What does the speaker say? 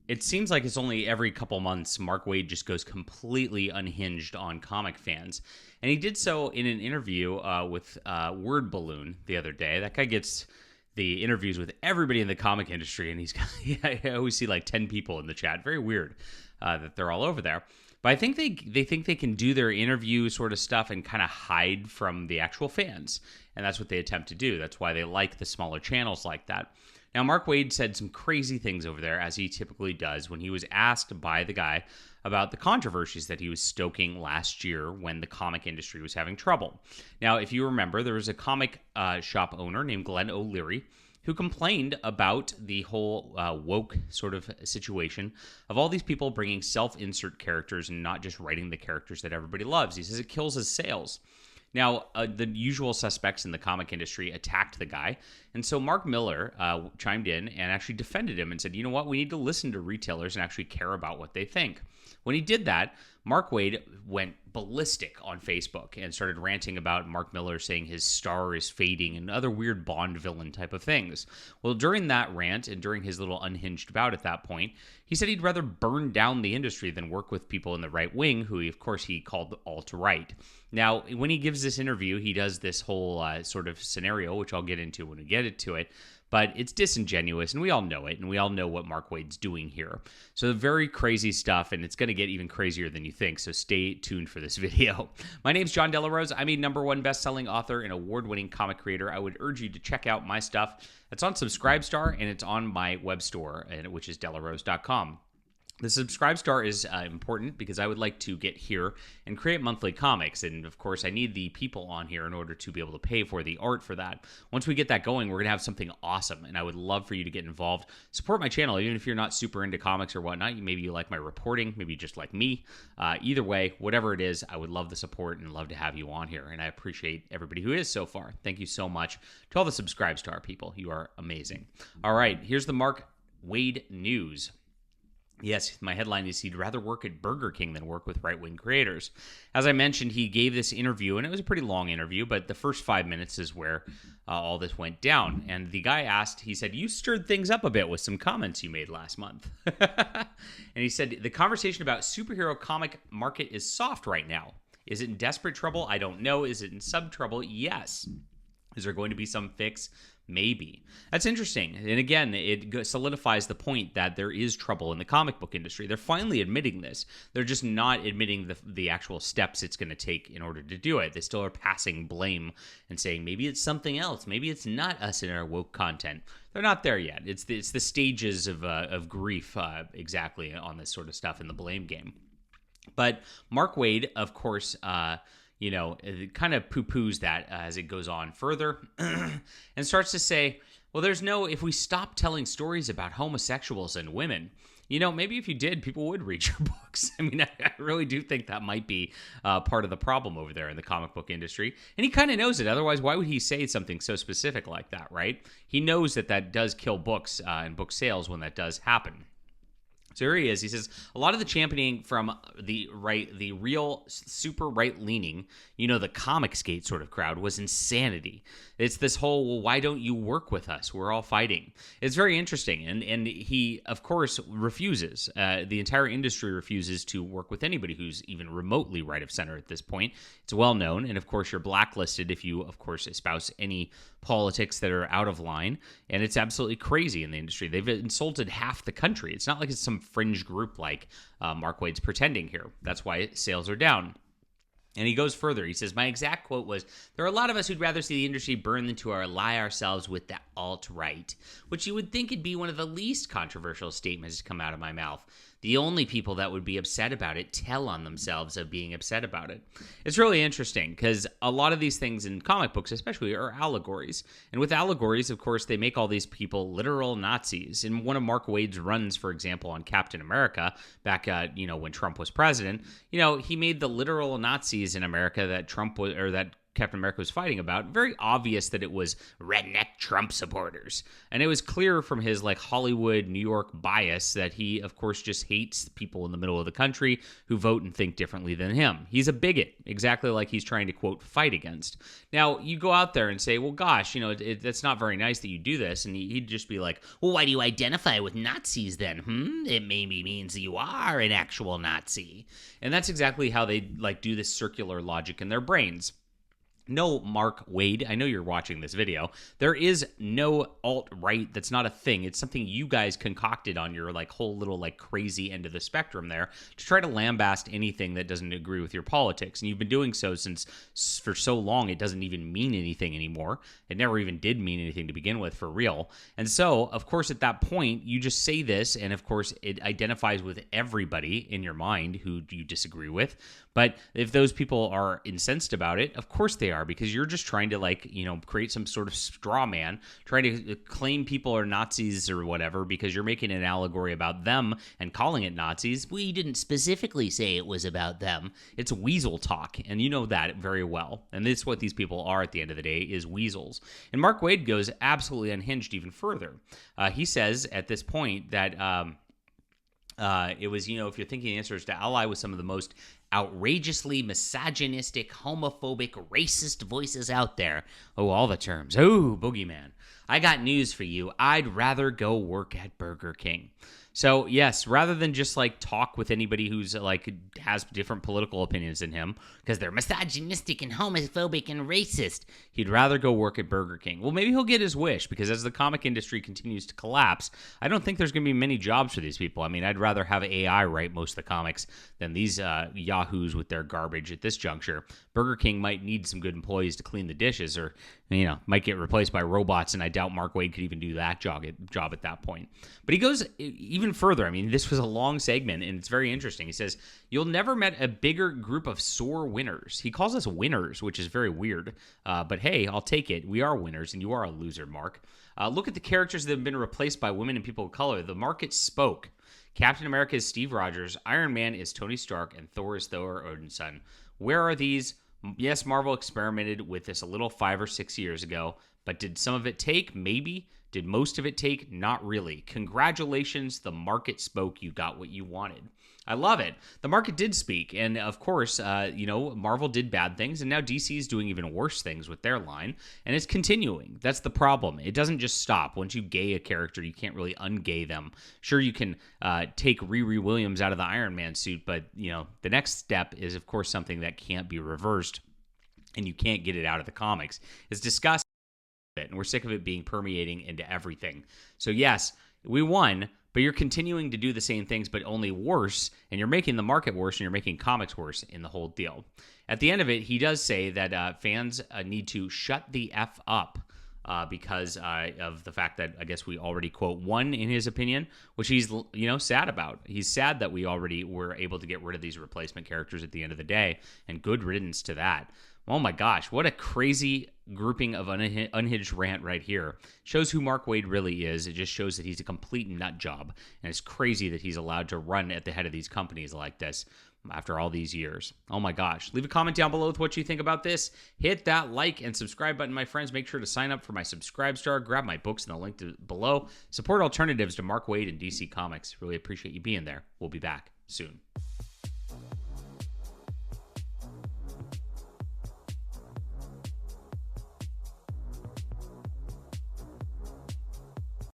It seems like it's only every couple months Mark Waid just goes completely unhinged on comic fans. And he did so in an interview with Word Balloon the other day. That guy gets the interviews with everybody in the comic industry, and he's got, I always see like 10 people in the chat. Very weird that they're all over there. But I think they think they can do their interview sort of stuff and kind of hide from the actual fans. And that's what they attempt to do. That's why they like the smaller channels like that. Now, Mark Waid said some crazy things over there, as he typically does, when he was asked by the guy about the controversies that he was stoking last year when the comic industry was having trouble. Now, if you remember, there was a comic shop owner named Glenn O'Leary who complained about the whole woke sort of situation of all these people bringing self-insert characters and not just writing the characters that everybody loves. He says it kills his sales. Now, the usual suspects in the comic industry attacked the guy, and so Mark Miller chimed in and actually defended him and said, you know what, we need to listen to retailers and actually care about what they think. When he did that, Mark Waid went ballistic on Facebook and started ranting about Mark Miller saying his star is fading and other weird Bond villain type of things. Well, during that rant and during his little unhinged bout at that point, he said he'd rather burn down the industry than work with people in the right wing, who, of course, he called alt-right. Now, when he gives this interview, he does this whole sort of scenario, which I'll get into when we get to it. But it's disingenuous, and we all know it, and we all know what Mark Waid's doing here. So very crazy stuff, and it's going to get even crazier than you think, so stay tuned for this video. My name's John Delarose. I'm a #1 best-selling author and award-winning comic creator. I would urge you to check out my stuff. It's on Subscribestar, and it's on my web store, which is delarose.com. The Subscribestar is important because I would like to get here and create monthly comics. And of course, I need the people on here in order to be able to pay for the art for that. Once we get that going, we're going to have something awesome. And I would love for you to get involved. Support my channel, even if you're not super into comics or whatnot. Maybe you like my reporting, maybe you just like me. Either way, whatever it is, I would love the support and love to have you on here. And I appreciate everybody who is so far. Thank you so much to all the Subscribestar people. You are amazing. All right, here's the Mark Waid news. Yes, my headline is he'd rather work at Burger King than work with right-wing creators. As I mentioned, he gave this interview, and it was a pretty long interview, but the first 5 minutes is where all this went down. And the guy asked, he said, you stirred things up a bit with some comments you made last month. And he said, the conversation about superhero comic market is soft right now. Is it in desperate trouble? I don't know. Is it in sub trouble? Yes. Is there going to be some fix? Maybe. That's interesting. And again, it solidifies the point that there is trouble in the comic book industry. They're finally admitting this. They're just not admitting the actual steps it's going to take in order to do it. They still are passing blame and saying, maybe it's something else. Maybe it's not us in our woke content. They're not there yet. It's the stages of grief exactly on this sort of stuff in the blame game. But Mark Waid, of course, it kind of poo-poos that as it goes on further and starts to say, well, if we stop telling stories about homosexuals and women, maybe if you did, people would read your books. I mean, I really do think that might be part of the problem over there in the comic book industry. And he kind of knows it. Otherwise, why would he say something so specific like that, right? He knows that does kill books and book sales when that does happen. So here he is. He says, a lot of the championing from the right, the real super right-leaning, the comic skate sort of crowd was insanity. It's this whole, well, why don't you work with us? We're all fighting. It's very interesting. And he, of course, refuses. The entire industry refuses to work with anybody who's even remotely right of center at this point. It's well known. And of course, you're blacklisted if you, of course, espouse any politics that are out of line. And it's absolutely crazy in the industry. They've insulted half the country. It's not like it's some fringe group like Mark Waid's pretending here. That's why sales are down. And he goes further. He says, my exact quote was, there are a lot of us who'd rather see the industry burn than to ally ourselves with the alt-right, which you would think would be one of the least controversial statements to come out of my mouth. The only people that would be upset about it tell on themselves of being upset about it. It's really interesting because a lot of these things in comic books especially are allegories. And with allegories, of course, they make all these people literal Nazis. In one of Mark Waid's runs, for example, on Captain America, back when Trump was president, he made the literal Nazis in America that Trump was, or that Captain America was fighting about, very obvious that it was redneck Trump supporters. And it was clear from his like Hollywood, New York bias that he, of course, just hates people in the middle of the country who vote and think differently than him. He's a bigot, exactly like he's trying to, quote, fight against. Now, you go out there and say, well, gosh, that's not very nice that you do this. And he'd just be like, well, why do you identify with Nazis then? It maybe means you are an actual Nazi. And that's exactly how they like do this circular logic in their brains. No, Mark Waid, I know you're watching this video. There is no alt-right. That's not a thing. It's something you guys concocted on your like whole little like crazy end of the spectrum there to try to lambast anything that doesn't agree with your politics. And you've been doing so for so long it doesn't even mean anything anymore. It never even did mean anything to begin with, for real. And so, of course, at that point, you just say this, and of course, it identifies with everybody in your mind who you disagree with. But if those people are incensed about it, of course they are, because you're just trying to like, create some sort of straw man, trying to claim people are Nazis or whatever, because you're making an allegory about them and calling it Nazis. We didn't specifically say it was about them. It's weasel talk, and you know that very well. And this is what these people are at the end of the day, is weasels. And Mark Waid goes absolutely unhinged even further. He says at this point that it was, if you're thinking the answer is to ally with some of the most outrageously misogynistic, homophobic, racist voices out there. Oh, all the terms. Oh, boogeyman. I got news for you. I'd rather go work at Burger King. So, yes, rather than just like talk with anybody who's like has different political opinions than him because they're misogynistic and homophobic and racist, he'd rather go work at Burger King. Well, maybe he'll get his wish, because as the comic industry continues to collapse, I don't think there's going to be many jobs for these people. I mean, I'd rather have AI write most of the comics than these yahoos with their garbage at this juncture. Burger King might need some good employees to clean the dishes, or might get replaced by robots, and I doubt Mark Waid could even do that job at that point. But he goes even further. I mean, this was a long segment, and it's very interesting. He says, you'll never met a bigger group of sore winners. He calls us winners, which is very weird. But hey, I'll take it. We are winners, and you are a loser, Mark. Look at the characters that have been replaced by women and people of color. The market spoke. Captain America is Steve Rogers, Iron Man is Tony Stark, and Thor is Thor Odinson. Where are these? Yes, Marvel experimented with this a little 5 or 6 years ago, but did some of it take? Maybe. Did most of it take? Not really. Congratulations, the market spoke. You got what you wanted. I love it. The market did speak, and of course, Marvel did bad things, and now DC is doing even worse things with their line, and it's continuing. That's the problem. It doesn't just stop. Once you gay a character, you can't really ungay them. Sure, you can take Riri Williams out of the Iron Man suit, but the next step is, of course, something that can't be reversed, and you can't get it out of the comics. It's disgusting, and we're sick of it being permeating into everything. So yes, we won, but you're continuing to do the same things, but only worse, and you're making the market worse, and you're making comics worse in the whole deal. At the end of it, he does say that fans need to shut the F up because of the fact that, I guess, we already, quote, won, in his opinion, which he's, sad about. He's sad that we already were able to get rid of these replacement characters at the end of the day, and good riddance to that. Oh my gosh, what a crazy grouping of unhinged rant right here. Shows who Mark Waid really is. It just shows that he's a complete nut job. And it's crazy that he's allowed to run at the head of these companies like this after all these years. Oh my gosh. Leave a comment down below with what you think about this. Hit that like and subscribe button, my friends. Make sure to sign up for my Subscribe Star. Grab my books in the link below. Support alternatives to Mark Waid and DC Comics. Really appreciate you being there. We'll be back soon.